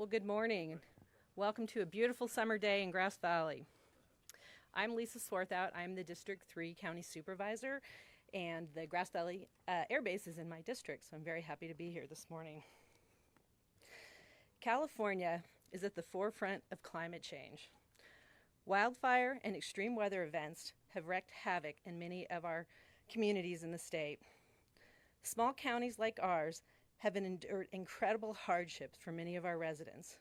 Well, good morning. Welcome to a beautiful summer day in Grass Valley. I'm Lisa Swarthout. I'm the District 3 County Supervisor, and the Grass Valley Air Base is in my district, so I'm very happy to be here this morning. California is at the forefront of climate change. Wildfire and extreme weather events have wreaked havoc in many of our communities in the state. Small counties like ours have endured incredible hardships for many of our residents.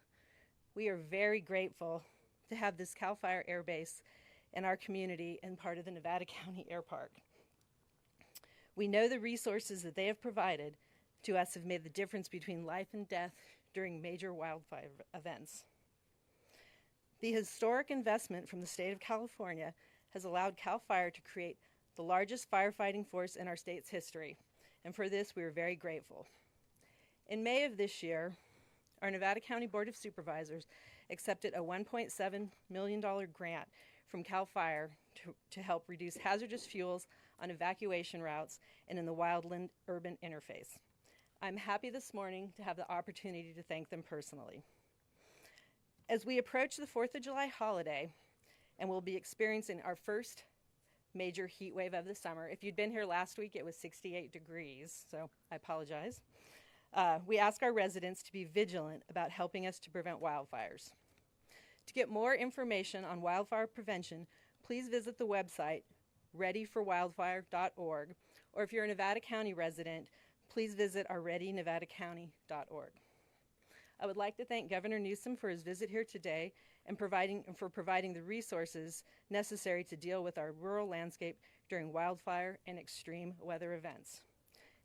We are very grateful to have this CAL FIRE Air Base in our community and part of the Nevada County Air Park. We know the resources that they have provided to us have made the difference between life and death during major wildfire events. The historic investment from the state of California has allowed CAL FIRE to create the largest firefighting force in our state's history, and for this we are very grateful. In May of this year, our Nevada County Board of Supervisors accepted a $1.7 million grant from CAL FIRE to help reduce hazardous fuels on evacuation routes and in the wildland-urban interface. I'm happy this morning to have the opportunity to thank them personally. As we approach the 4th of July holiday, and we'll be experiencing our first major heat wave of the summer. If you'd been here last week, it was 68 degrees, so I apologize. We ask our residents to be vigilant about helping us to prevent wildfires. To get more information on wildfire prevention, please visit the website readyforwildfire.org, or if you're a Nevada County resident, please visit our readynevadacounty.org. I would like to thank Governor Newsom for his visit here today and for providing the resources necessary to deal with our rural landscape during wildfire and extreme weather events.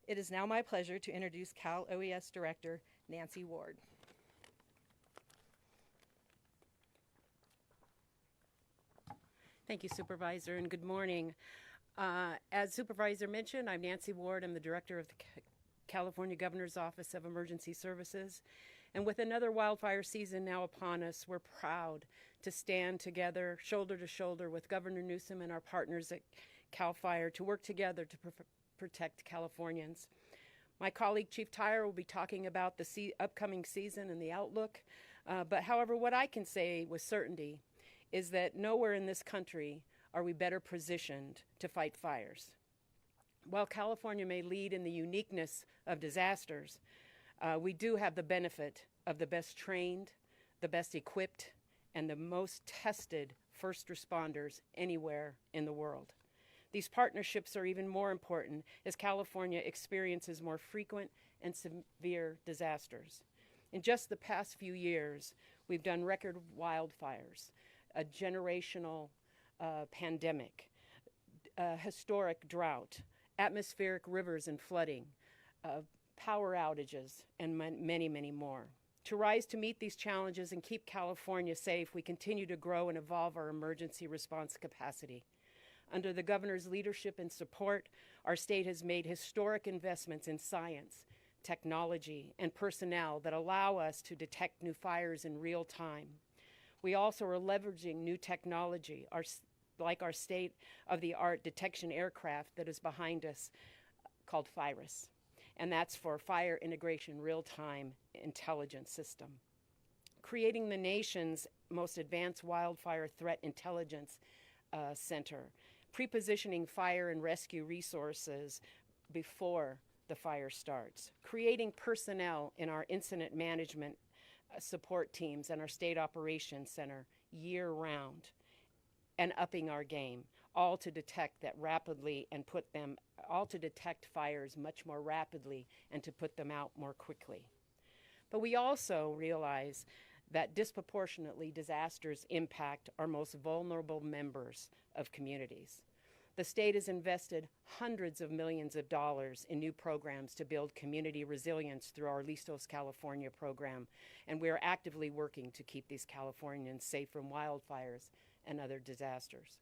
It is now my pleasure to introduce Cal OES Director Nancy Ward. Thank you, Supervisor, and good morning. As Supervisor mentioned, I'm Nancy Ward. I'm the Director of the California Governor's Office of Emergency Services. And with another wildfire season now upon us, we're proud to stand together, shoulder to shoulder with Governor Newsom and our partners at CAL FIRE to work together to protect Californians. My colleague, Chief Tyre, will be talking about the upcoming season and the outlook. But however, what I can say with certainty is that nowhere in this country are we better positioned to fight fires. While California may lead in the uniqueness of disasters, we do have the benefit of the best trained, the best equipped, and the most tested first responders anywhere in the world. These partnerships are even more important as California experiences more frequent and severe disasters. In just the past few years, we've done record wildfires, a generational pandemic, historic drought, atmospheric rivers and flooding, power outages, and many, many more. To rise to meet these challenges and keep California safe, we continue to grow and evolve our emergency response capacity. Under the governor's leadership and support, our state has made historic investments in science, technology, and personnel that allow us to detect new fires in real time. We also are leveraging new technology, like our state-of-the-art detection aircraft that is behind us called FIRIS, and that's for Fire Integration Real-Time Intelligence System. Creating the nation's most advanced wildfire threat intelligence center, pre-positioning fire and rescue resources before the fire starts, creating personnel in our incident management support teams and our state operations center year-round, and upping our game, all to detect that rapidly and all to detect fires much more rapidly and to put them out more quickly. But we also realize that disproportionately disasters impact our most vulnerable members of communities. The state has invested hundreds of millions of dollars in new programs to build community resilience through our Listos California program, and we are actively working to keep these Californians safe from wildfires and other disasters.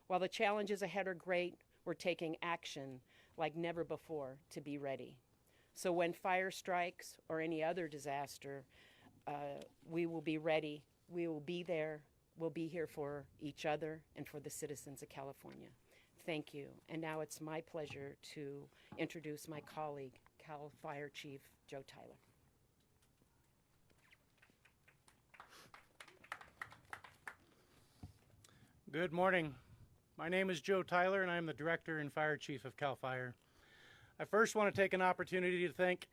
While the challenges ahead are great, we're taking action like never before to be ready. So when fire strikes or any other disaster, we will be ready, we will be there, we'll be here for each other and for the citizens of California. Thank you. And now it's my pleasure to introduce my colleague, CAL FIRE Chief Joe Tyler. Good morning. My name is Joe Tyler, and I am the Director and Fire Chief of CAL FIRE. I first want to take an opportunity to thank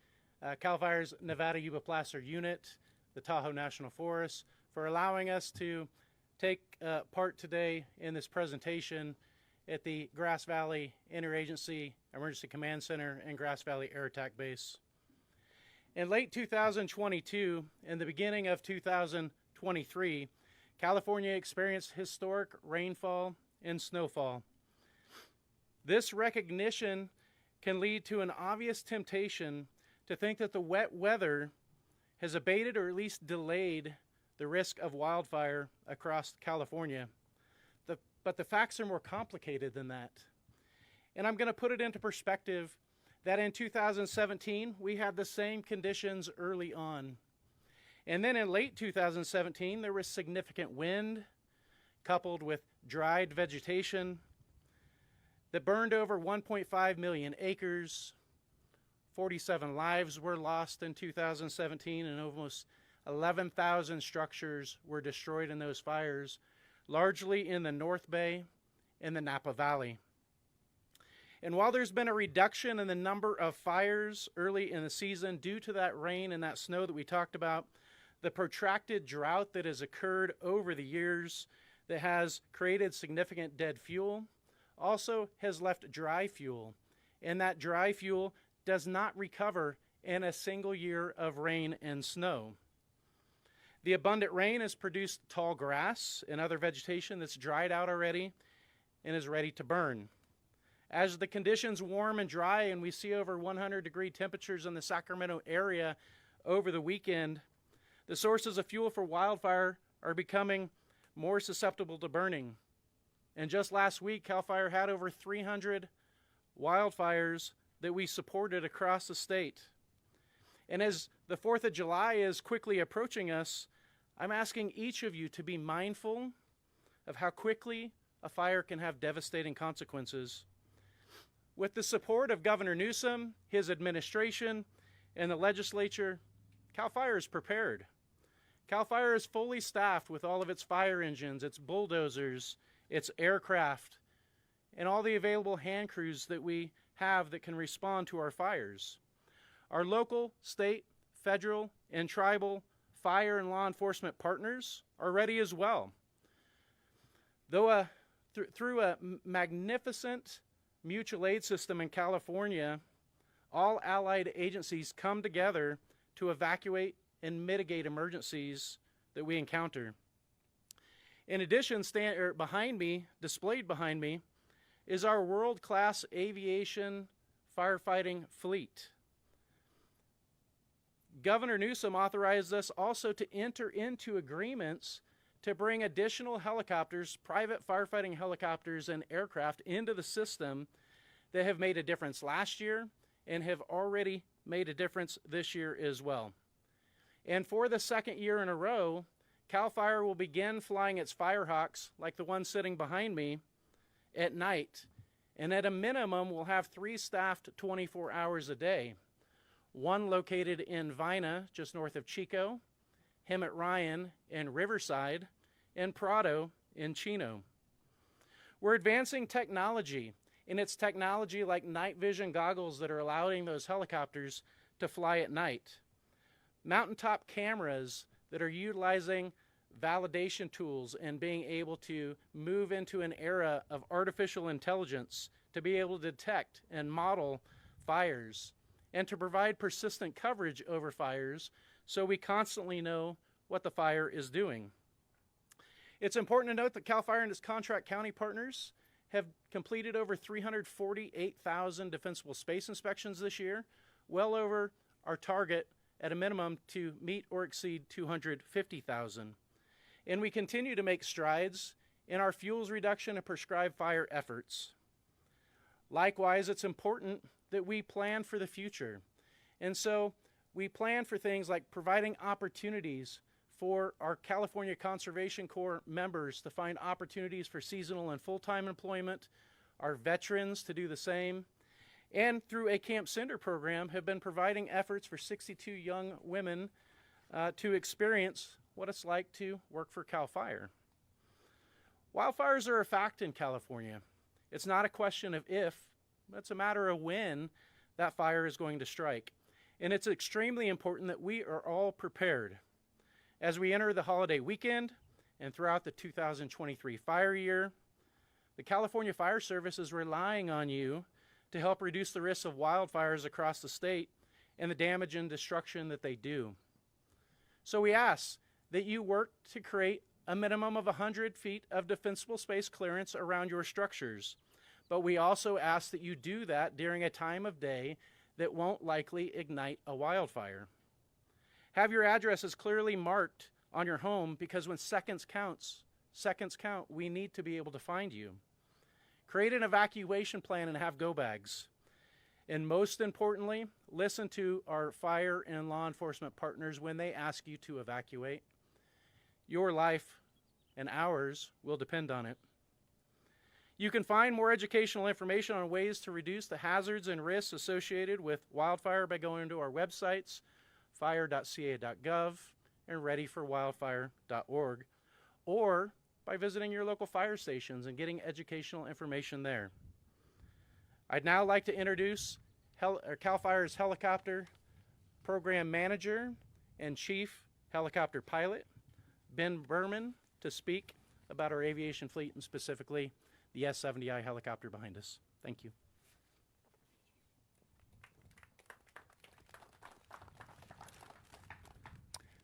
CAL FIRE's Nevada Yuba Placer Unit, the Tahoe National Forest, for allowing us to take part today in this presentation at the Grass Valley Interagency Emergency Command Center and Grass Valley Air Attack Base. In late 2022 and the beginning of 2023, California experienced historic rainfall and snowfall. This recognition can lead to an obvious temptation to think that the wet weather has abated or at least delayed the risk of wildfire across California. But the facts are more complicated than that. And I'm going to put it into perspective that in 2017, we had the same conditions early on. And then in late 2017, there was significant wind coupled with dried vegetation that burned over 1.5 million acres. 47 lives were lost in 2017, and almost 11,000 structures were destroyed in those fires, largely in the North Bay and the Napa Valley. And while there's been a reduction in the number of fires early in the season due to that rain and that snow that we talked about, the protracted drought that has occurred over the years that has created significant dead fuel also has left dry fuel, and that dry fuel does not recover in a single year of rain and snow. The abundant rain has produced tall grass and other vegetation that's dried out already and is ready to burn. As the conditions warm and dry and we see over 100-degree temperatures in the Sacramento area over the weekend, the sources of fuel for wildfire are becoming more susceptible to burning. And just last week, CAL FIRE had over 300 wildfires that we supported across the state. And as the 4th of July is quickly approaching us, I'm asking each of you to be mindful of how quickly a fire can have devastating consequences. With the support of Governor Newsom, his administration, and the legislature, CAL FIRE is prepared. CAL FIRE is fully staffed with all of its fire engines, its bulldozers, its aircraft, and all the available hand crews that we have that can respond to our fires. Our local, state, federal, and tribal fire and law enforcement partners are ready as well. Though through a magnificent mutual aid system in California, all allied agencies come together to evacuate and mitigate emergencies that we encounter. In addition, displayed behind me, is our world-class aviation firefighting fleet. Governor Newsom authorized us also to enter into agreements to bring additional helicopters, private firefighting helicopters and aircraft into the system that have made a difference last year and have already made a difference this year as well. And for the second year in a row, CAL FIRE will begin flying its Firehawks, like the one sitting behind me, at night. And at a minimum, we'll have 3 staffed 24 hours a day. One located in Vina, just north of Chico, Hemet Ryan in Riverside, and Prado in Chino. We're advancing technology, and it's technology like night vision goggles that are allowing those helicopters to fly at night. Mountaintop cameras that are utilizing validation tools and being able to move into an era of artificial intelligence to be able to detect and model fires and to provide persistent coverage over fires so we constantly know what the fire is doing. It's important to note that CAL FIRE and its contract county partners have completed over 348,000 defensible space inspections this year, well over our target at a minimum to meet or exceed 250,000. And we continue to make strides in our fuels reduction and prescribed fire efforts. Likewise, it's important that we plan for the future. And so we plan for things like providing opportunities for our California Conservation Corps members to find opportunities for seasonal and full-time employment, our veterans to do the same, and through a Camp Cinder program have been providing efforts for 62 young women to experience what it's like to work for CAL FIRE. Wildfires are a fact in California. It's not a question of if, it's a matter of when that fire is going to strike. And it's extremely important that we are all prepared. As we enter the holiday weekend and throughout the 2023 fire year, the California Fire Service is relying on you to help reduce the risks of wildfires across the state and the damage and destruction that they do. So we ask that you work to create a minimum of 100 feet of defensible space clearance around your structures. But we also ask that you do that during a time of day that won't likely ignite a wildfire. Have your addresses clearly marked on your home, because when seconds count, we need to be able to find you. Create an evacuation plan and have go bags. And most importantly, listen to our fire and law enforcement partners when they ask you to evacuate. Your life and ours will depend on it. You can find more educational information on ways to reduce the hazards and risks associated with wildfire by going to our websites, fire.ca.gov and readyforwildfire.org, or by visiting your local fire stations and getting educational information there. I'd now like to introduce CAL FIRE's helicopter program manager and chief helicopter pilot, Ben Berman, to speak about our aviation fleet and specifically the S-70I helicopter behind us. Thank you.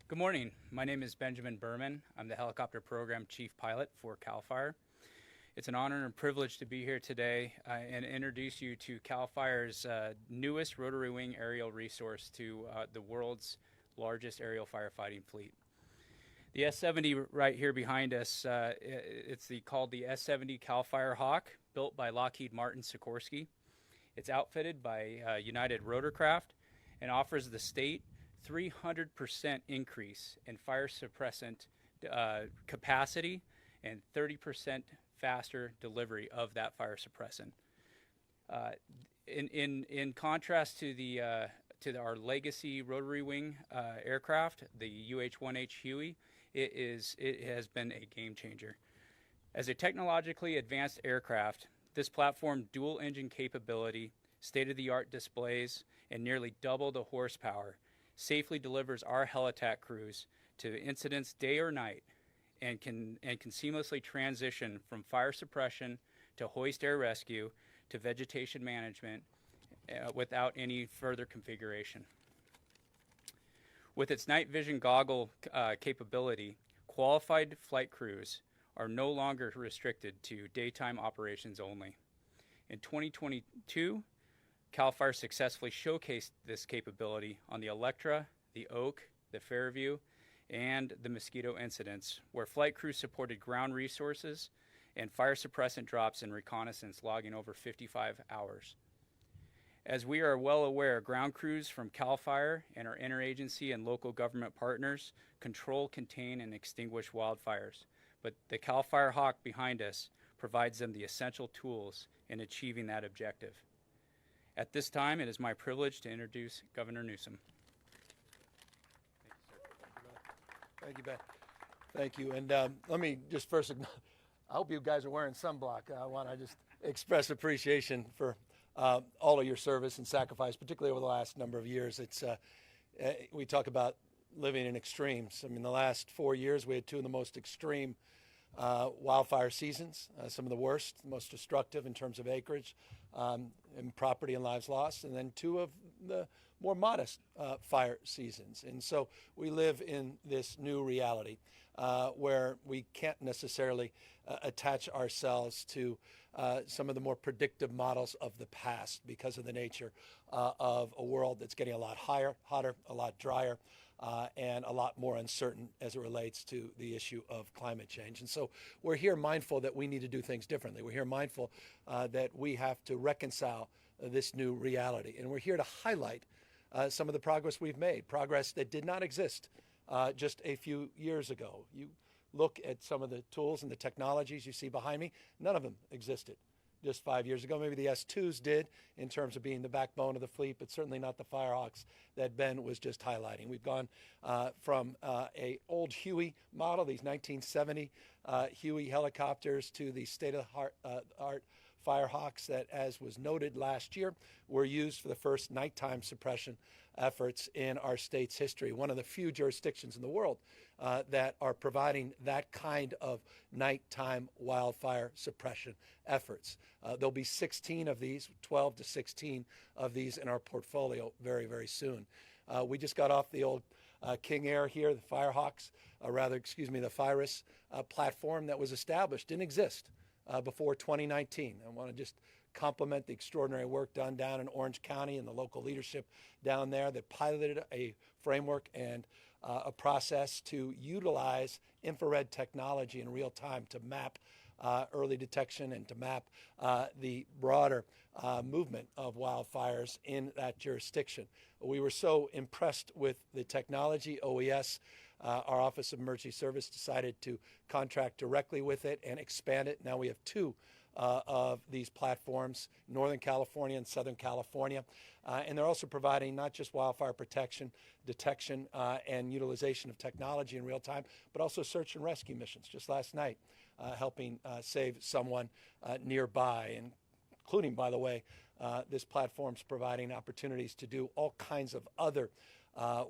Good morning. My name is Benjamin Berman. I'm the helicopter program chief pilot for CAL FIRE. It's an honor and privilege to be here today and introduce you to CAL FIRE's newest rotary wing aerial resource to the world's largest aerial firefighting fleet. The S-70 right here behind us, it's called the S-70 CAL FIRE Hawk, built by Lockheed Martin Sikorsky. It's outfitted by United Rotorcraft and offers the state 300% increase in fire suppressant capacity and 30% faster delivery of that fire suppressant. In contrast to our legacy rotary wing aircraft, the UH-1H Huey, it has been a game changer. As a technologically advanced aircraft, this platform dual engine capability, state-of-the-art displays, and nearly double the horsepower safely delivers our helitack crews to incidents day or night and can seamlessly transition from fire suppression to hoist air rescue to vegetation management without any further configuration. With its night vision goggle capability, qualified flight crews are no longer restricted to daytime operations only. In 2022, CAL FIRE successfully showcased this capability on the Electra, the Oak, the Fairview, and the Mosquito incidents, where flight crews supported ground resources and fire suppressant drops and reconnaissance, logging over 55 hours. As we are well aware, ground crews from CAL FIRE and our interagency and local government partners control, contain, and extinguish wildfires. But the CAL FIRE Hawk behind us provides them the essential tools in achieving that objective. At this time, it is my privilege to introduce Governor Newsom. Thank you, Ben. Thank you. And let me just first, I hope you guys are wearing sunblock. I want to just express appreciation for all of your service and sacrifice, particularly over the last number of years. It's we talk about living in extremes. I mean, the last 4 years, we had two of the most extreme wildfire seasons, some of the worst, most destructive in terms of acreage and property and lives lost, and then two of the more modest fire seasons. And so we live in this new reality where we can't necessarily attach ourselves to some of the more predictive models of the past because of the nature of a world that's getting a lot hotter, a lot drier, and a lot more uncertain as it relates to the issue of climate change. And so we're here mindful that we need to do things differently. We're here mindful that we have to reconcile this new reality. And we're here to highlight some of the progress we've made, progress that did not exist just a few years ago. You look at some of the tools and the technologies you see behind me, none of them existed just 5 years ago. Maybe the S2s did in terms of being the backbone of the fleet, but certainly not the Firehawks that Ben was just highlighting. We've gone from a old Huey model, these 1970 Huey helicopters, to the state-of-the-art Firehawks that, as was noted last year, were used for the first nighttime suppression efforts in our state's history. One of the few jurisdictions in the world that are providing that kind of nighttime wildfire suppression efforts. There'll be 16 of these, 12 to 16 of these in our portfolio very, very soon. We just got off the old King Air here, the Firehawks, the Virus platform that was established, didn't exist before 2019. I want to just compliment the extraordinary work done down in Orange County and the local leadership down there that piloted a framework and a process to utilize infrared technology in real time to map early detection and to map the broader movement of wildfires in that jurisdiction. We were so impressed with the technology, OES, our Office of Emergency Service, decided to contract directly with it and expand it. Now we have two of these platforms, Northern California and Southern California. And they're also providing not just wildfire protection, detection, and utilization of technology in real time, but also search and rescue missions. Just last night, helping save someone nearby, including, by the way, this platform's providing opportunities to do all kinds of other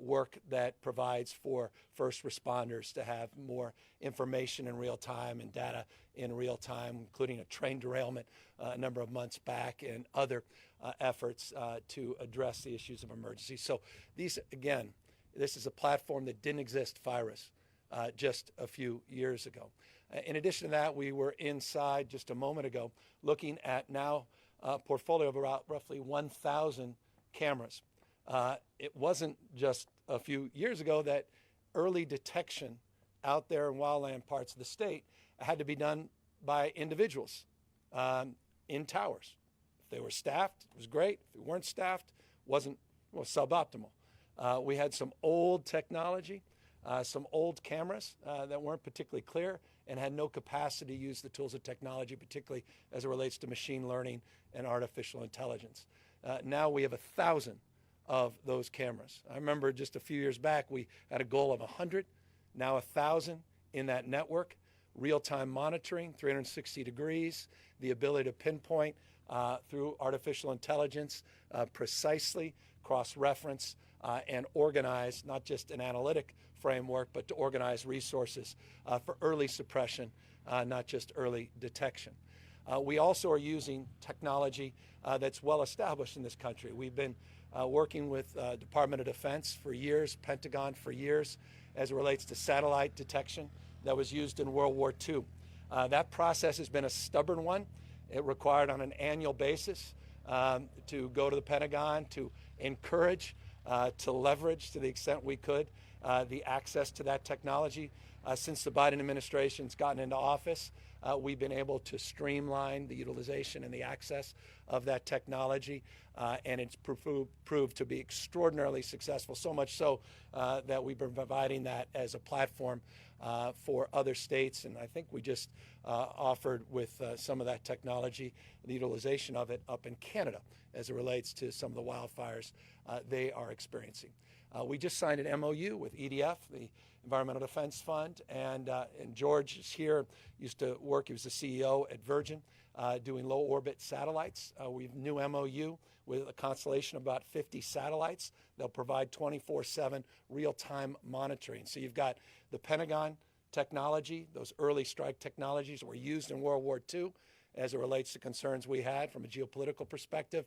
work that provides for first responders to have more information in real time and data in real time, including a train derailment a number of months back and other efforts to address the issues of emergency. So these, again, this is a platform that didn't exist, Virus, just a few years ago. In addition to that, we were inside just a moment ago looking at now a portfolio of about roughly 1,000 cameras. It wasn't just a few years ago that early detection out there in wildland parts of the state had to be done by individuals in towers. If they were staffed, it was great. If they weren't staffed, wasn't suboptimal. We had some old technology, some old cameras that weren't particularly clear and had no capacity to use the tools of technology, particularly as it relates to machine learning and artificial intelligence. Now we have 1,000 of those cameras. I remember just a few years back, we had a goal of 100, now 1,000 in that network. Real-time monitoring, 360 degrees, the ability to pinpoint through artificial intelligence precisely, cross-reference, and organize not just an analytic framework, but to organize resources for early suppression, not just early detection. We also are using technology that's well established in this country. We've been working with Department of Defense for years, Pentagon for years, as it relates to satellite detection that was used in World War II. That process has been a stubborn one. It required on an annual basis to go to the Pentagon to encourage, to leverage to the extent we could, the access to that technology. Since the Biden administration's gotten into office, we've been able to streamline the utilization and the access of that technology, and it's proved to be extraordinarily successful, so much so that we've been providing that as a platform for other states, and I think we just offered with some of that technology, the utilization of it up in Canada as it relates to some of the wildfires they are experiencing. We just signed an MOU with EDF, the Environmental Defense Fund, and George is here, used to work, he was the CEO at Virgin, doing low orbit satellites. We have a new MOU with a constellation of about 50 satellites. They'll provide 24/7 real-time monitoring. So you've got the Pentagon technology, those early strike technologies that were used in World War II as it relates to concerns we had from a geopolitical perspective,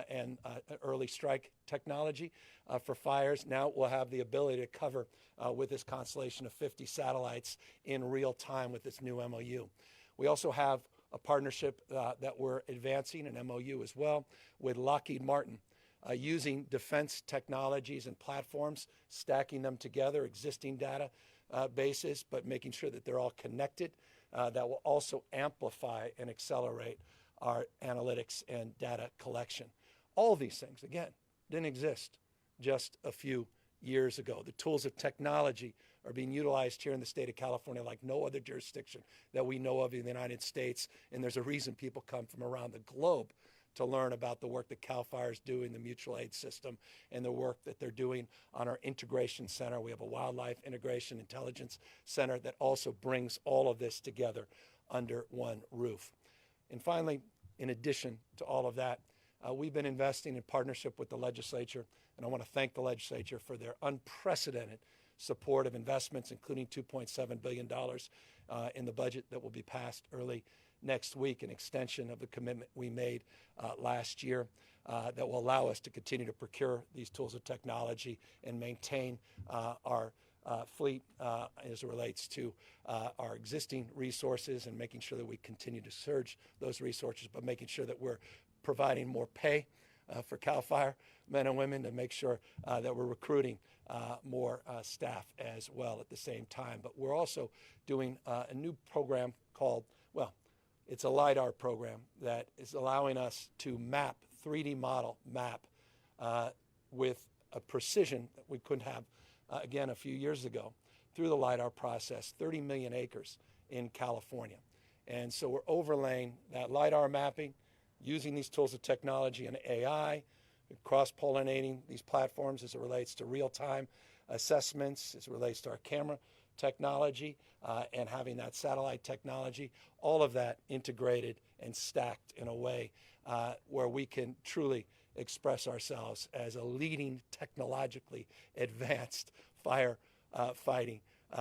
and early strike technology for fires. Now we'll have the ability to cover with this constellation of 50 satellites in real time with this new MOU. We also have a partnership that we're advancing, an MOU as well, with Lockheed Martin, using defense technologies and platforms, stacking them together, existing data bases, but making sure that they're all connected. That will also amplify and accelerate our analytics and data collection. All these things, again, didn't exist just a few years ago. The tools of technology are being utilized here in the state of California like no other jurisdiction that we know of in the United States. And there's a reason people come from around the globe to learn about the work that CAL FIRE is doing, the mutual aid system, and the work that they're doing on our integration center. We have a wildlife integration intelligence center that also brings all of this together under one roof. And finally, in addition to all of that, we've been investing in partnership with the legislature, and I want to thank the legislature for their unprecedented support of investments, including $2.7 billion in the budget that will be passed early next week, an extension of the commitment we made last year that will allow us to continue to procure these tools of technology and maintain our fleet as it relates to our existing resources and making sure that we continue to surge those resources, but making sure that we're providing more pay for CAL FIRE men and women to make sure that we're recruiting more staff as well at the same time. But we're also doing a new program called, well, it's a LiDAR program that is allowing us to map, 3D model map with a precision that we couldn't have, again, a few years ago through the LiDAR process, 30 million acres in California. And so we're overlaying that LiDAR mapping, using these tools of technology and AI, cross-pollinating these platforms as it relates to real-time assessments, as it relates to our camera technology, and having that satellite technology, all of that integrated and stacked in a way where we can truly express ourselves as a leading, technologically advanced fire fighting,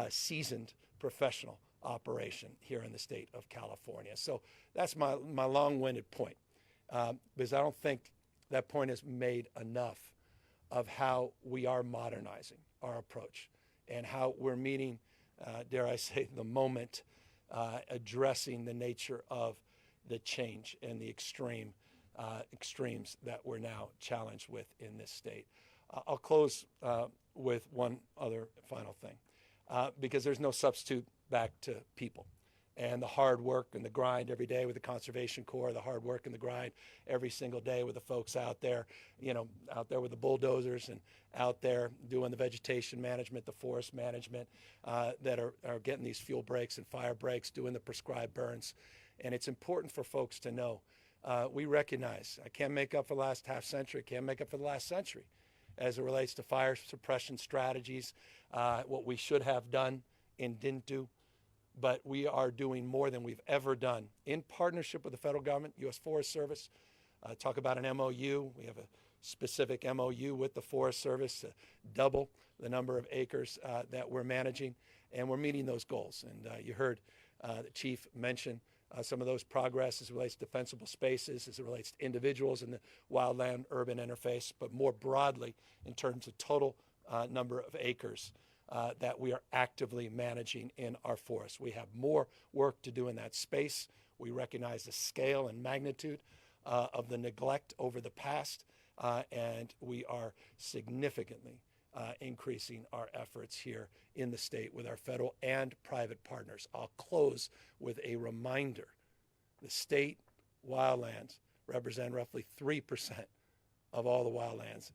seasoned professional operation here in the state of California. So that's my long-winded point, because I don't think that point is made enough of how we are modernizing our approach and how we're meeting, dare I say, the moment, addressing the nature of the change and the extremes that we're now challenged with in this state. I'll close with one other final thing, because there's no substitute back to people. And the hard work and the grind every day with the Conservation Corps, the hard work and the grind every single day with the folks out there, out there with the bulldozers and out there doing the vegetation management, the forest management, that are getting these fuel breaks and fire breaks, doing the prescribed burns. And it's important for folks to know, we recognize, I can't make up for the last half century, can't make up for the last century as it relates to fire suppression strategies, what we should have done and didn't do. But we are doing more than we've ever done in partnership with the federal government, U.S. Forest Service. Talk about an MOU. We have a specific MOU with the Forest Service to double the number of acres that we're managing, and we're meeting those goals. And you heard the chief mention some of those progress as it relates to defensible spaces, as it relates to individuals in the wildland-urban interface, but more broadly in terms of total number of acres that we are actively managing in our forests. We have more work to do in that space. We recognize the scale and magnitude of the neglect over the past, and we are significantly increasing our efforts here in the state with our federal and private partners. I'll close with a reminder. The state wildlands represent roughly 3% of all the wildlands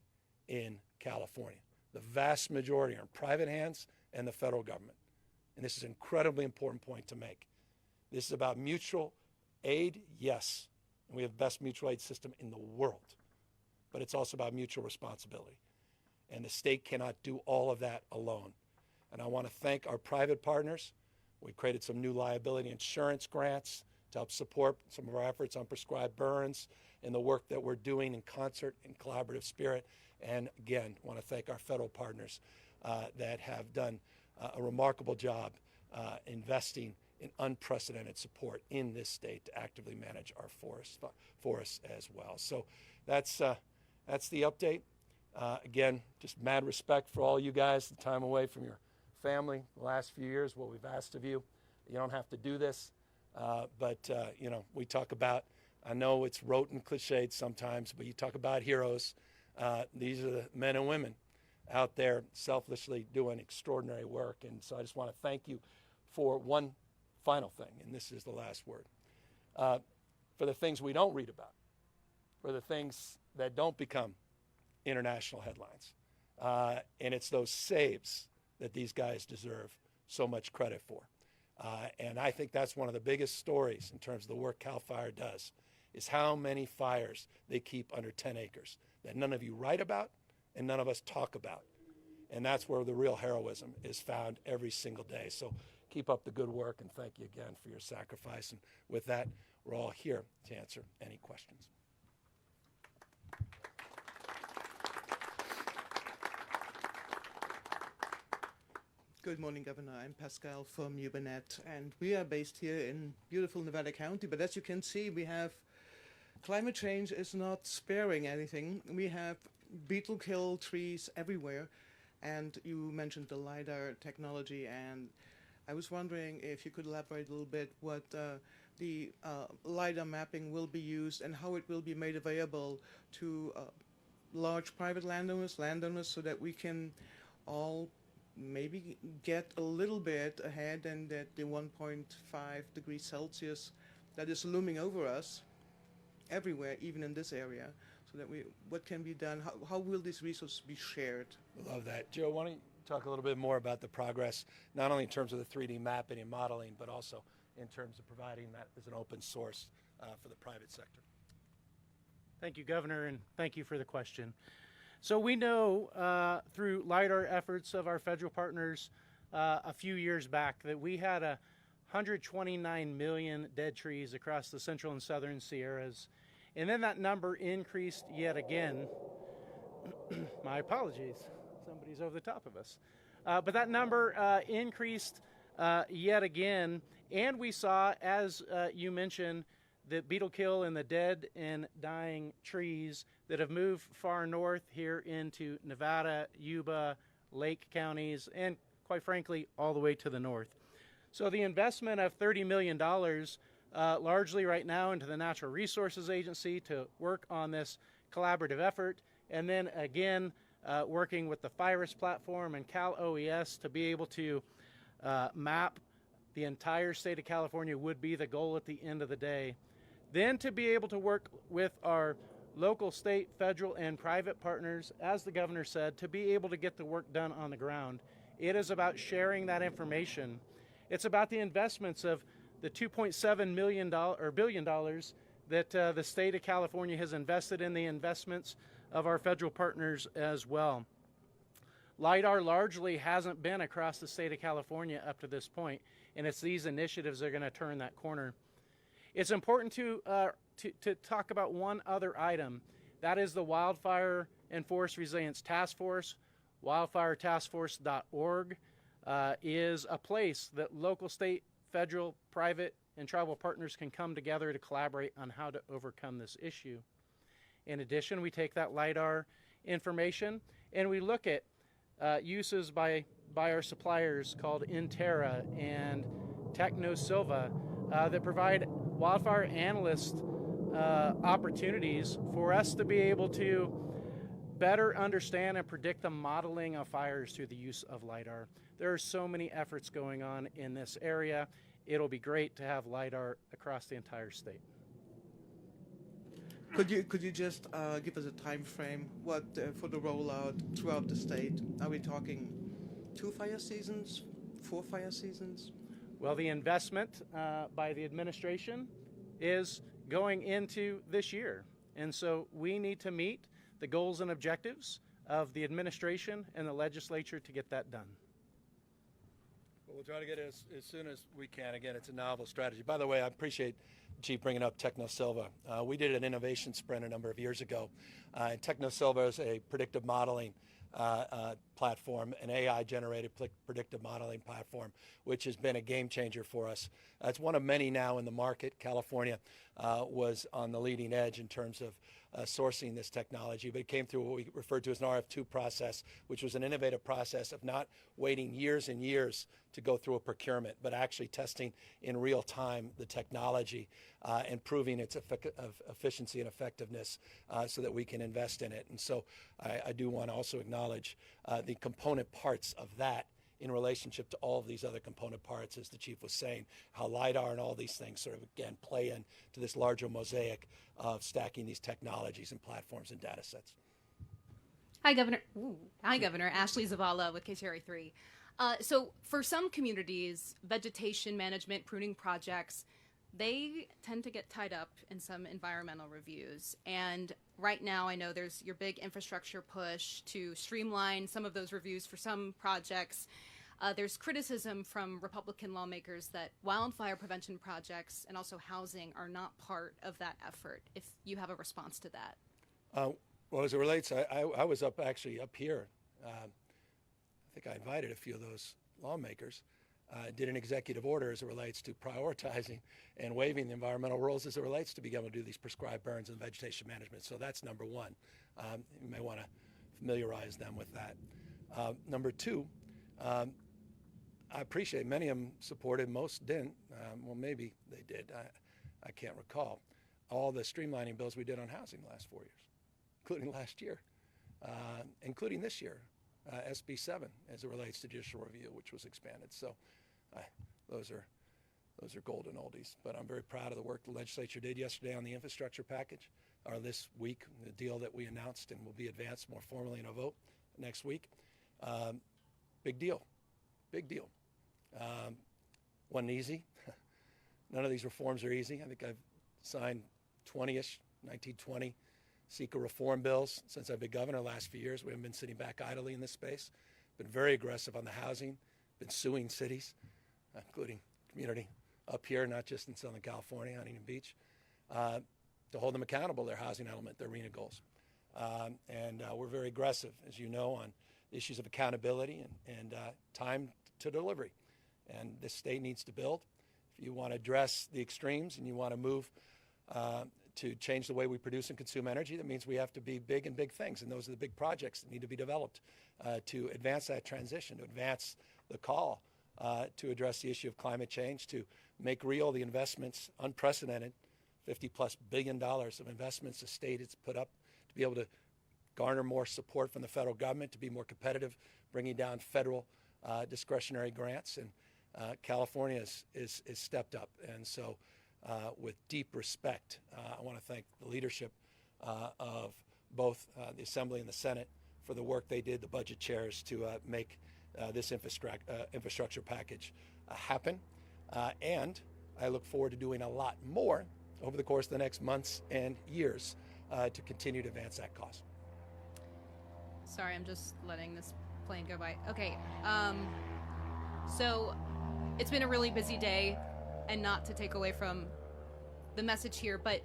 in California. The vast majority are in private hands and the federal government. And this is an incredibly important point to make. This is about mutual aid, yes, and we have the best mutual aid system in the world. But it's also about mutual responsibility. And the state cannot do all of that alone. And I want to thank our private partners. We created some new liability insurance grants to help support some of our efforts on prescribed burns and the work that we're doing in concert and collaborative spirit. And again, I want to thank our federal partners that have done a remarkable job investing in unprecedented support in this state to actively manage our forests as well. So that's the update. Again, just mad respect for all you guys, the time away from your family the last few years, what we've asked of you. You don't have to do this, but we talk about, I know it's rote and cliched sometimes, but you talk about heroes. These are the men and women out there selflessly doing extraordinary work. And so I just want to thank you for one final thing, and this is the last word. For the things we don't read about, for the things that don't become international headlines. And it's those saves that these guys deserve so much credit for. And I think that's one of the biggest stories in terms of the work CAL FIRE does, is how many fires they keep under 10 acres that none of you write about and none of us talk about. And that's where the real heroism is found every single day. So keep up the good work, and thank you again for your sacrifice. And with that, we're all here to answer any questions. Good morning, Governor. I'm Pascal from Ubernet, and we are based here in beautiful Nevada County. But as you can see, we have climate change is not sparing anything. We have beetle kill trees everywhere, and you mentioned the LiDAR technology, and I was wondering if you could elaborate a little bit what the LiDAR mapping will be used and how it will be made available to large private landowners, so that we can all maybe get a little bit ahead, and that the 1.5 degrees Celsius that is looming over us everywhere, even in this area, so that what can be done, how will these resources be shared? Love that. Joe, why don't you talk a little bit more about the progress, not only in terms of the 3D mapping and modeling, but also in terms of providing that as an open source for the private sector. Thank you, Governor, and thank you for the question. So we know through LiDAR efforts of our federal partners a few years back that we had 129 million dead trees across the central and southern Sierras. And then that number increased yet again. My apologies, somebody's over the top of us. But that number increased yet again. And we saw, as you mentioned, the beetle kill and the dead and dying trees that have moved far north here into Nevada, Yuba, Lake counties, and quite frankly, all the way to the north. So the investment of $30 million largely right now into the Natural Resources Agency to work on this collaborative effort, and then again working with the FIRUS platform and Cal OES to be able to map the entire state of California would be the goal at the end of the day. Then to be able to work with our local, state, federal, and private partners, as the governor said, to be able to get the work done on the ground. It is about sharing that information. It's about the investments of the $2.7 billion that the state of California has invested in the investments of our federal partners as well. LiDAR largely hasn't been across the state of California up to this point, and it's these initiatives that are going to turn that corner. It's important to talk about one other item. That is the Wildfire and Forest Resilience Task Force. WildfireTaskForce.org is a place that local, state, federal, private, and tribal partners can come together to collaborate on how to overcome this issue. In addition, we take that LiDAR information and we look at uses by our suppliers called Intera and TechnoSilva that provide wildfire analyst opportunities for us to be able to better understand and predict the modeling of fires through the use of LiDAR. There are so many efforts going on in this area. It'll be great to have LiDAR across the entire state. Could you just give us a time frame for the rollout throughout the state? Are we talking 2 fire seasons, 4 fire seasons? Well, the investment by the administration is going into this year. And so we need to meet the goals and objectives of the administration and the legislature to get that done. Well, we'll try to get it as soon as we can. Again, it's a novel strategy. By the way, I appreciate Chief bringing up TechnoSilva. We did an innovation sprint a number of years ago. And TechnoSilva is a predictive modeling platform, an AI-generated predictive modeling platform, which has been a game changer for us. It's one of many now in the market. California was on the leading edge in terms of sourcing this technology, but it came through what we referred to as an RF2 process, which was an innovative process of not waiting years and years to go through a procurement, but actually testing in real time the technology and proving its efficiency and effectiveness so that we can invest in it. And so I do want to also acknowledge the component parts of that in relationship to all of these other component parts, as the Chief was saying, how LiDAR and all these things sort of, again, play into this larger mosaic of stacking these technologies and platforms and data sets. Hi, Governor. Ashley Zavala with KCRA 3. So for some communities, vegetation management, pruning projects, they tend to get tied up in some environmental reviews. And right now, I know there's your big infrastructure push to streamline some of those reviews for some projects. There's criticism from Republican lawmakers that wildfire prevention projects and also housing are not part of that effort. If you have a response to that. Well, as it relates, I was up here. I think I invited a few of those lawmakers. Did an executive order as it relates to prioritizing and waiving the environmental rules as it relates to being able to do these prescribed burns and vegetation management. So that's number one. You may want to familiarize them with that. Number two, I appreciate many of them supported, most didn't. Well, maybe they did. I can't recall. All the streamlining bills we did on housing the last 4 years, including last year, including this year, SB 7 as it relates to judicial review, which was expanded. So those are golden oldies. But I'm very proud of the work the legislature did yesterday on the infrastructure package, or this week, the deal that we announced and will be advanced more formally in a vote next week. Big deal. Big deal. Wasn't easy. None of these reforms are easy. I think I've signed 20-ish, 1920 CEQA reform bills since I've been governor the last few years. We haven't been sitting back idly in this space. Been very aggressive on the housing. Been suing cities, including community up here, not just in Southern California, Huntington Beach, to hold them accountable, their housing element, their RENA goals. And we're very aggressive, as you know, on issues of accountability and time to delivery. And this state needs to build. If you want to address the extremes and you want to move to change the way we produce and consume energy, that means we have to be big in big things. And those are the big projects that need to be developed to advance that transition, to advance the call to address the issue of climate change, to make real the investments, unprecedented, $50+ billion of investments the state has put up to be able to garner more support from the federal government, to be more competitive, bringing down federal discretionary grants. And California is stepped up. And so with deep respect, I want to thank the leadership of both the Assembly and the Senate for the work they did, the budget chairs, to make this infrastructure package happen. And I look forward to doing a lot more over the course of the next months and years to continue to advance that cause. Sorry, I'm just letting this plane go by. Okay, so it's been a really busy day, and not to take away from the message here, but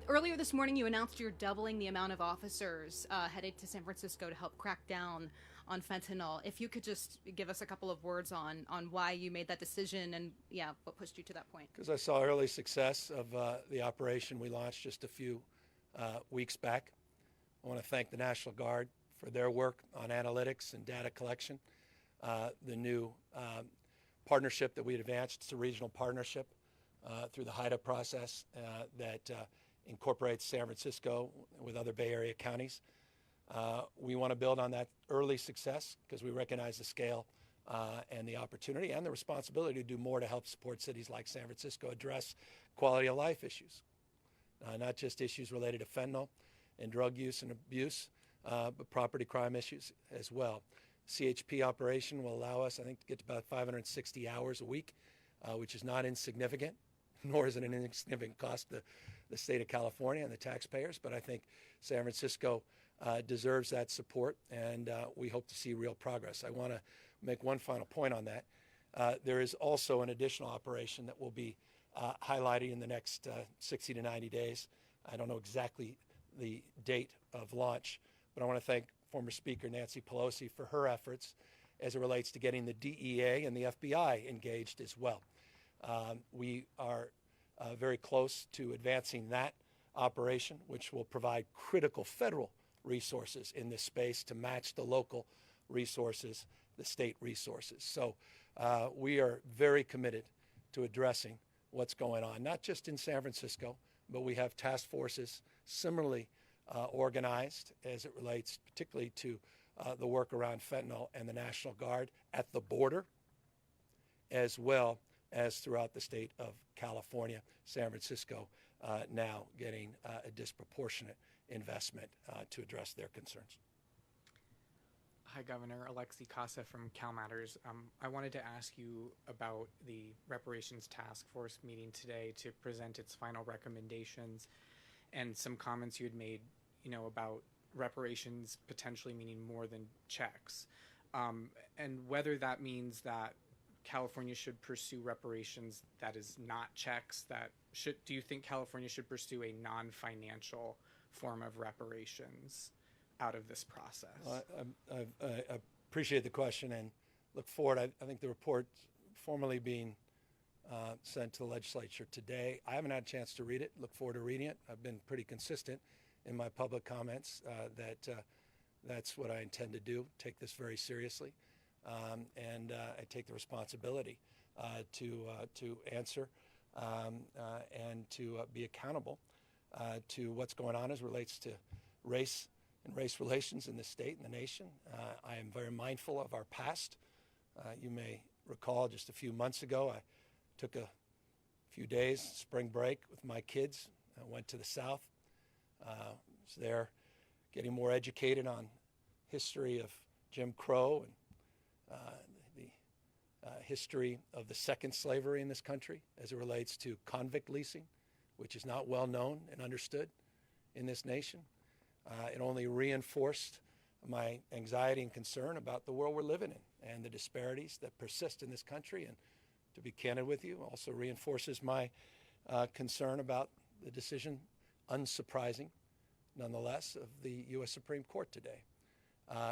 earlier this morning you announced you're doubling the amount of officers headed to San Francisco to help crack down on fentanyl. If you could just give us a couple of words on why you made that decision and, yeah, what pushed you to that point. Because I saw early success of the operation we launched just a few weeks back. I want to thank the National Guard for their work on analytics and data collection. The new partnership that we advanced, it's a regional partnership through the HIDA process that incorporates San Francisco with other Bay Area counties. We want to build on that early success because we recognize the scale and the opportunity and the responsibility to do more to help support cities like San Francisco address quality of life issues, not just issues related to fentanyl and drug use and abuse, but property crime issues as well. CHP operation will allow us, I think, to get to about 560 hours a week, which is not insignificant, nor is it an insignificant cost to the state of California and the taxpayers. But I think San Francisco deserves that support, and we hope to see real progress. I want to make one final point on that. There is also an additional operation that will be highlighted in the next 60 to 90 days. I don't know exactly the date of launch, but I want to thank former Speaker Nancy Pelosi for her efforts as it relates to getting the DEA and the FBI engaged as well. We are very close to advancing that operation, which will provide critical federal resources in this space to match the local resources, the state resources. So we are very committed to addressing what's going on, not just in San Francisco, but we have task forces similarly organized as it relates particularly to the work around fentanyl and the National Guard at the border, as well as throughout the state of California. San Francisco now getting a disproportionate investment to address their concerns. Hi, Governor. Alexi Casa from Cal Matters. I wanted to ask you about the Reparations Task Force meeting today to present its final recommendations and some comments you had made, about reparations potentially meaning more than checks, and whether that means that California should pursue reparations that is not checks. Do you think California should pursue a non-financial form of reparations out of this process? I appreciate the question and look forward. I think the report formally being sent to the legislature today. I haven't had a chance to read it. Look forward to reading it. I've been pretty consistent in my public comments that that's what I intend to do. Take this very seriously, and I take the responsibility to answer and to be accountable to what's going on as it relates to race and race relations in the state and the nation. I am very mindful of our past. You may recall just a few months ago, I took a few days, spring break, with my kids. I went to the South. Was there getting more educated on history of Jim Crow and the history of the second slavery in this country as it relates to convict leasing, which is not well known and understood in this nation. It only reinforced my anxiety and concern about the world we're living in and the disparities that persist in this country. And to be candid with you, also reinforces my concern about the decision, unsurprising nonetheless, of the U.S. Supreme Court today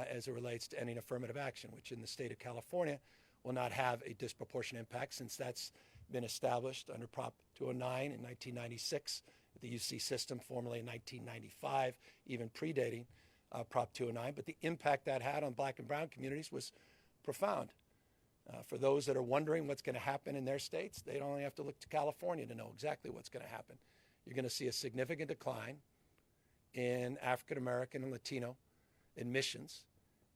as it relates to ending affirmative action, which in the state of California will not have a disproportionate impact since that's been established under Prop 209 in 1996, the UC system, formerly in 1995, even predating Prop 209. But the impact that had on black and brown communities was profound. For those that are wondering what's going to happen in their states, they don't only have to look to California to know exactly what's going to happen. You're going to see a significant decline in African American and Latino admissions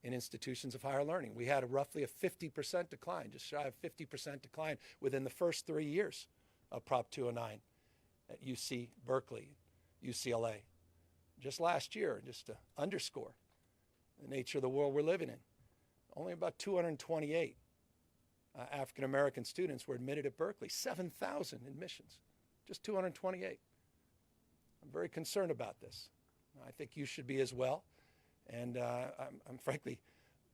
in institutions of higher learning. We had roughly a 50% decline, just shy of 50% decline within the first 3 years of Prop 209 at UC Berkeley, UCLA. Just last year, just to underscore the nature of the world we're living in, only about 228 African American students were admitted at Berkeley, 7,000 admissions, just 228. I'm very concerned about this. I think you should be as well. And I'm frankly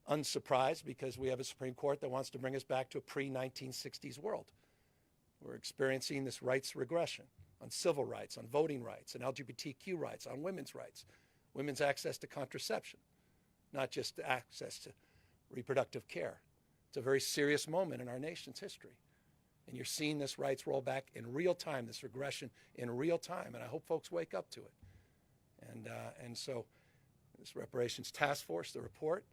unsurprised because we have a Supreme Court that wants to bring us back to a pre-1960s world. We're experiencing this rights regression on civil rights, on voting rights, on LGBTQ rights, on women's rights, women's access to contraception, not just access to reproductive care. It's a very serious moment in our nation's history. And you're seeing this rights roll back in real time, this regression in real time, and I hope folks wake up to it. And so this Reparations Task Force, the report,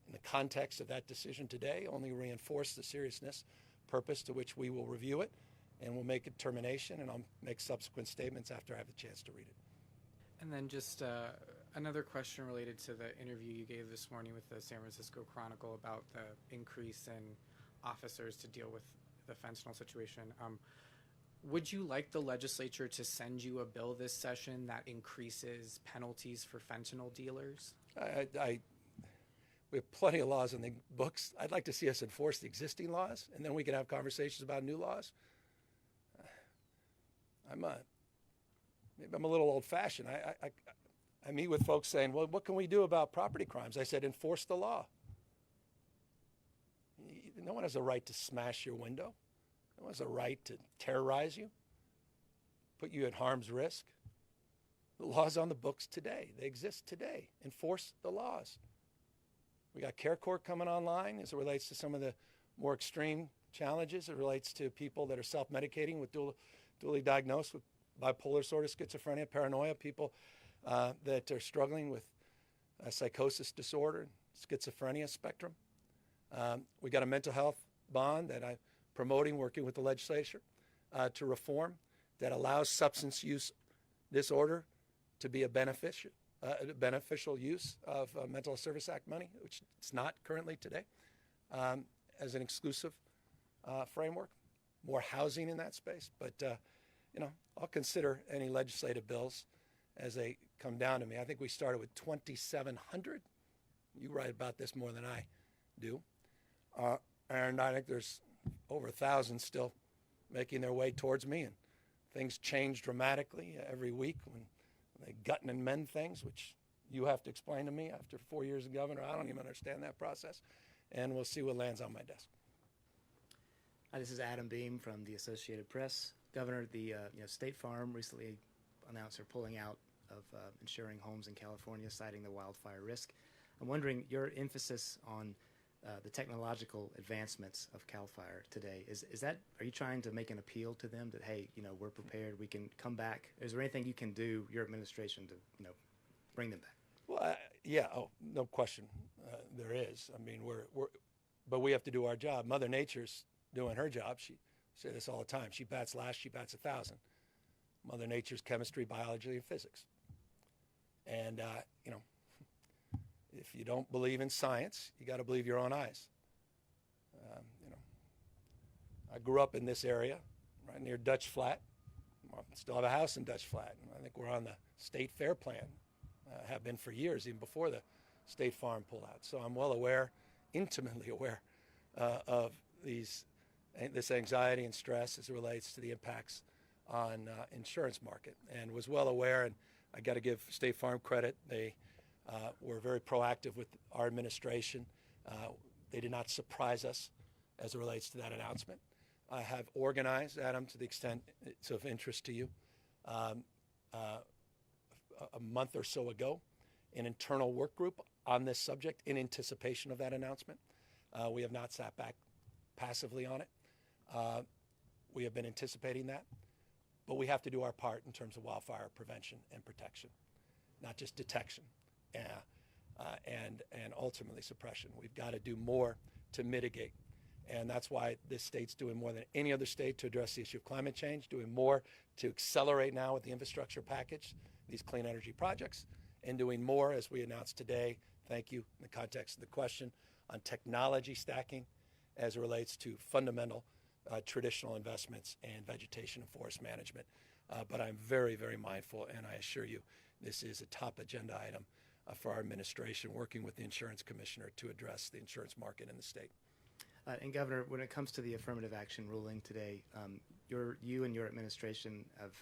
in the context of that decision today, only reinforced the seriousness, purpose to which we will review it, and we'll make a determination, and I'll make subsequent statements after I have the chance to read it. And then just another question related to the interview you gave this morning with the San Francisco Chronicle about the increase in officers to deal with the fentanyl situation. Would you like the legislature to send you a bill this session that increases penalties for fentanyl dealers? We have plenty of laws in the books. I'd like to see us enforce the existing laws, and then we can have conversations about new laws. Maybe I'm a little old-fashioned. I meet with folks saying, well, what can we do about property crimes? I said, enforce the law. No one has a right to smash your window. No one has a right to terrorize you, put you at harm's risk. The law's on the books today. They exist today. Enforce the laws. We got Care Court coming online as it relates to some of the more extreme challenges. It relates to people that are self-medicating with dually diagnosed with bipolar disorder, schizophrenia, paranoia, people that are struggling with psychosis disorder, schizophrenia spectrum. We got a mental health bond that I'm promoting, working with the legislature to reform, that allows substance use disorder to be a beneficial use of Mental Health Service Act money, which it's not currently today, as an exclusive framework. More housing in that space, but I'll consider any legislative bills as they come down to me. I think we started with 2,700 You write about this more than I do. And I think there's over 1,000 still making their way towards me, and things change dramatically every week when they gut and amend things, which you have to explain to me after 4 years as governor. I don't even understand that process, and we'll see what lands on my desk. Hi, this is Adam Beam from the Associated Press. Governor, the State Farm recently announced they're pulling out of insuring homes in California, citing the wildfire risk. I'm wondering your emphasis on the technological advancements of CAL FIRE today. Is that, are you trying to make an appeal to them that, hey, we're prepared, we can come back? Is there anything you can do, your administration, to bring them back? Well, yeah, no question, there is. I mean, but we have to do our job. Mother Nature's doing her job. She say this all the time. She bats last, she bats 1,000. Mother Nature's chemistry, biology, and physics. And if you don't believe in science, you got to believe your own eyes. I grew up in this area, right near Dutch Flat. I still have a house in Dutch Flat. I think we're on the state fair plan, have been for years, even before the State Farm pullout. So I'm well aware, intimately aware, of this anxiety and stress as it relates to the impacts on insurance market, and was well aware. And I got to give State Farm credit. They were very proactive with our administration. They did not surprise us as it relates to that announcement. I have organized, Adam, to the extent it's of interest to you, a month or so ago, an internal work group on this subject in anticipation of that announcement. We have not sat back passively on it. We have been anticipating that, but we have to do our part in terms of wildfire prevention and protection, not just detection and ultimately suppression. We've got to do more to mitigate, and that's why this state's doing more than any other state to address the issue of climate change, doing more to accelerate now with the infrastructure package, these clean energy projects, and doing more, as we announced today, thank you, in the context of the question, on technology stacking as it relates to fundamental traditional investments in vegetation and forest management. But I'm very, very mindful, and I assure you this is a top agenda item for our administration, working with the insurance commissioner to address the insurance market in the state. And Governor, when it comes to the affirmative action ruling today, you and your administration have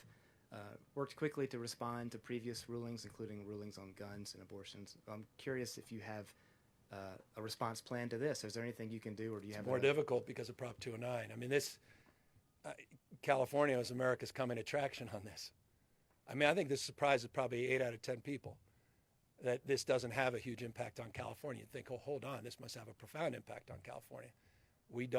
worked quickly to respond to previous rulings, including rulings on guns and abortions. I'm curious if you have a response plan to this. Is there anything you can do, or do you have more difficult because of Prop 209? I mean, California is America's coming attraction on this. I mean, I think this surprises probably 8 out of 10 people that this doesn't have a huge impact on California. You'd think, oh, hold on, this must have a profound impact on California. We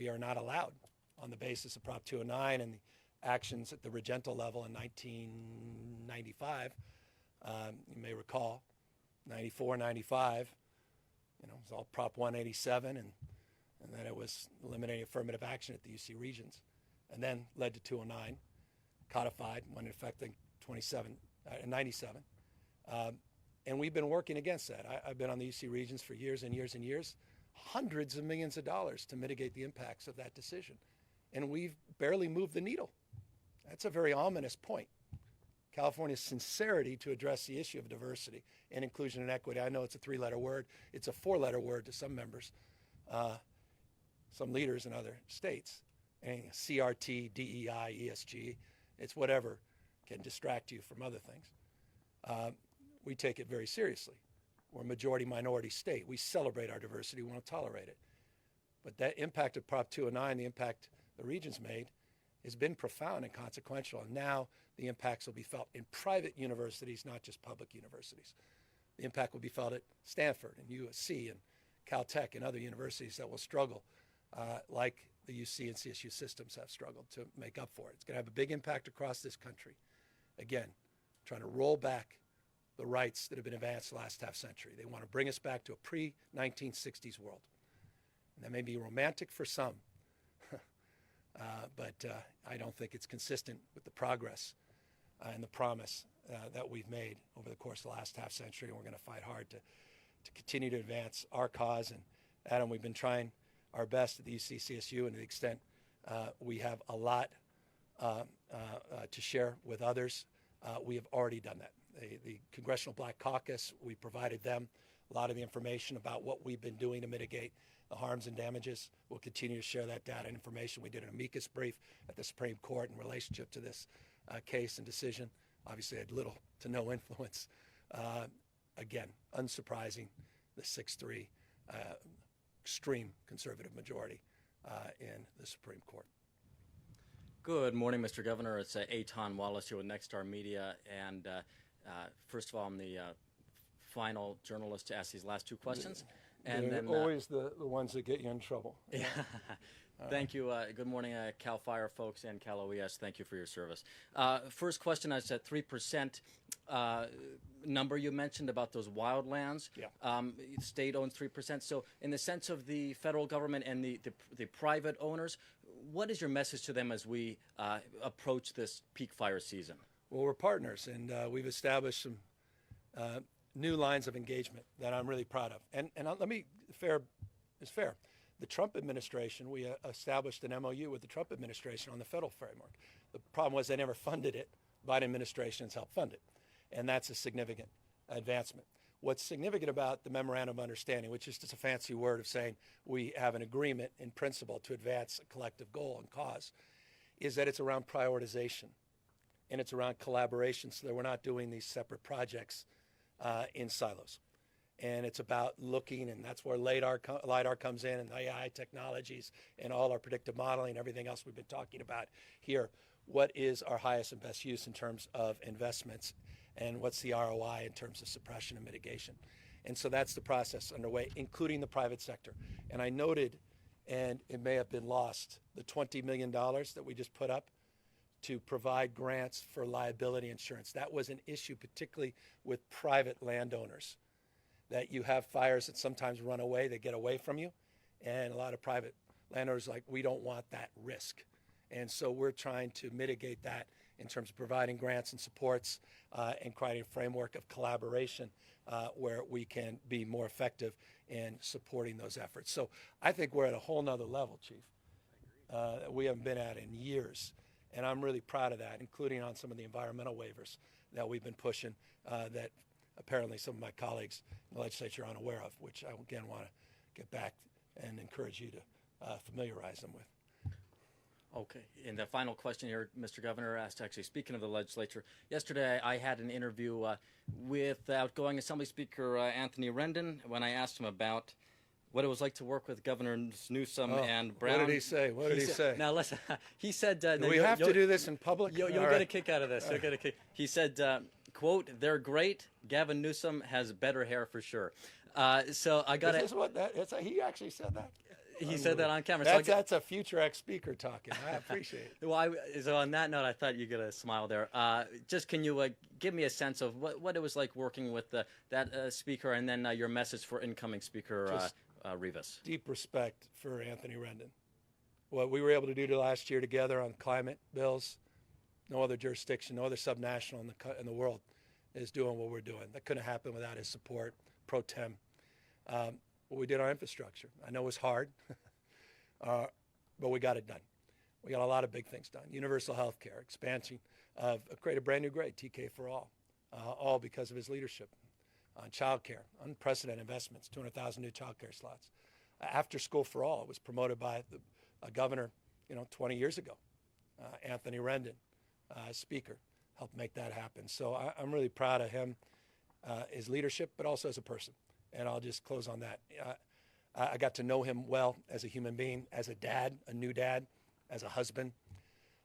are not allowed on the basis of Prop 209 and the actions at the regental level in 1995. You may recall, 94, 95, it was all Prop 187, and then it was eliminating affirmative action at the UC regions, and then led to 209, codified, went into effect in 97. And we've been working against that. I've been on the UC regions for years and years and years, hundreds of millions of dollars to mitigate the impacts of that decision. And we've barely moved the needle. That's a very ominous point. California's sincerity to address the issue of diversity and inclusion and equity. I know it's a 3-letter word. It's a 4-letter word to some members, some leaders in other states. And CRT, DEI, ESG, it's whatever can distract you from other things. We take it very seriously. We're a majority-minority state. We celebrate our diversity. We won't tolerate it. But that impact of Prop 209, the impact the regions made, has been profound and consequential. And now the impacts will be felt in private universities, not just public universities. The impact will be felt at Stanford and USC and Caltech and other universities that will struggle like the UC and CSU systems have struggled to make up for it. It's going to have a big impact across this country. Again, trying to roll back the rights that have been advanced the last half century. They want to bring us back to a pre-1960s world. And that may be romantic for some, but I don't think it's consistent with the progress and the promise that we've made over the course of the last half century. And we're going to fight hard to continue to advance our cause. And Adam, we've been trying our best at the UC CSU, and to the extent we have a lot to share with others, we have already done that. The Congressional Black Caucus, we provided them a lot of the information about what we've been doing to mitigate the harms and damages. We'll continue to share that data and information. We did an amicus brief at the Supreme Court in relationship to this case and decision. Obviously, had little to no influence. Again, unsurprising, the 6-3 extreme conservative majority in the Supreme Court. Good morning, Mr. Governor. It's Eitan Wallace here with Nexstar Media. And first of all, I'm the final journalist to ask these last two questions. And They're then always the ones that get you in trouble. Yeah. Thank you. Good morning, CAL FIRE folks and Cal OES. Thank you for your service. First question, I said 3% number you mentioned about those wildlands. Yeah. State owns 3%. So in the sense of the federal government and the private owners, what is your message to them as we approach this peak fire season? Well, we're partners, and we've established some new lines of engagement that I'm really proud of. And let me, it's fair. The Trump administration, we established an MOU with the Trump administration on the federal framework. The problem was they never funded it. Biden administration has helped fund it. And that's a significant advancement. What's significant about the Memorandum of Understanding, which is just a fancy word of saying we have an agreement in principle to advance a collective goal and cause, is that it's around prioritization and it's around collaboration so that we're not doing these separate projects in silos. And it's about looking, and that's where LiDAR comes in, and AI technologies, and all our predictive modeling, and everything else we've been talking about here. What is our highest and best use in terms of investments, and what's the ROI in terms of suppression and mitigation? And so that's the process underway, including the private sector. And I noted, and it may have been lost, the $20 million that we just put up to provide grants for liability insurance. That was an issue, particularly with private landowners, that you have fires that sometimes run away, they get away from you. And a lot of private landowners are like, we don't want that risk. And so we're trying to mitigate that in terms of providing grants and supports and creating a framework of collaboration where we can be more effective in supporting those efforts. So I think we're at a whole nother level, Chief, that we haven't been at in years. And I'm really proud of that, including on some of the environmental waivers that we've been pushing that apparently some of my colleagues in the legislature are unaware of, which I again want to get back and encourage you to familiarize them with. Okay. And the final question here, Mr. Governor, asked actually, speaking of the legislature, yesterday I had an interview with outgoing Assembly Speaker Anthony Rendon when I asked him about what it was like to work with Governor Newsom and Brown. What did he say? What did he say? Now listen, he said... do we have to do this in public? You'll get a kick out of this. You'll get a kick. He said, quote, "They're great. Gavin Newsom has better hair for sure." So I got it. He actually said that? He said that on camera. That's a future ex-speaker talking. I appreciate it. Well, so on that note, I thought you'd get a smile there. Just can you give me a sense of what it was like working with that speaker, and then your message for incoming Speaker Rivas? Deep respect for Anthony Rendon. What we were able to do last year together on climate bills, no other jurisdiction, no other subnational in the world is doing what we're doing. That couldn't happen without his support, pro tem. What we did on infrastructure, I know it was hard, but we got it done. We got a lot of big things done. Universal health care, expansion of create a brand new grade, TK for all because of his leadership. On child care, unprecedented investments, 200,000 new child care slots. After school for all, it was promoted by a governor, 20 years ago. Anthony Rendon, speaker, helped make that happen. So I'm really proud of him, his leadership, but also as a person. And I'll just close on that. I got to know him well as a human being, as a dad, a new dad, as a husband,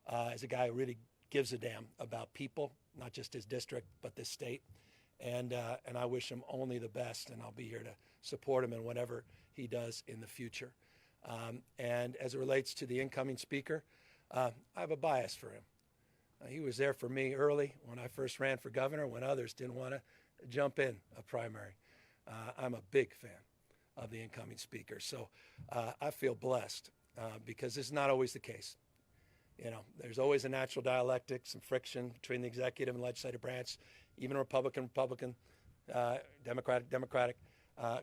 as a guy who really gives a damn about people, not just his district, but this state. And I wish him only the best, and I'll be here to support him in whatever he does in the future. And as it relates to the incoming speaker, I have a bias for him. He was there for me early when I first ran for governor, when others didn't want to jump in a primary. I'm a big fan of the incoming speaker. So I feel blessed because this is not always the case. There's always a natural dialectic, some friction between the executive and legislative branch, even Republican, Democratic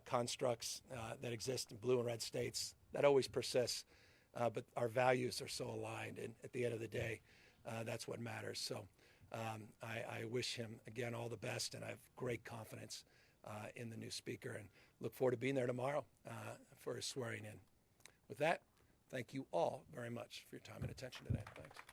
constructs that exist in blue and red states. That always persists, but our values are so aligned, and at the end of the day, that's what matters. So I wish him, again, all the best, and I have great confidence in the new speaker, and look forward to being there tomorrow for his swearing in. With that, thank you all very much for your time and attention today. Thanks.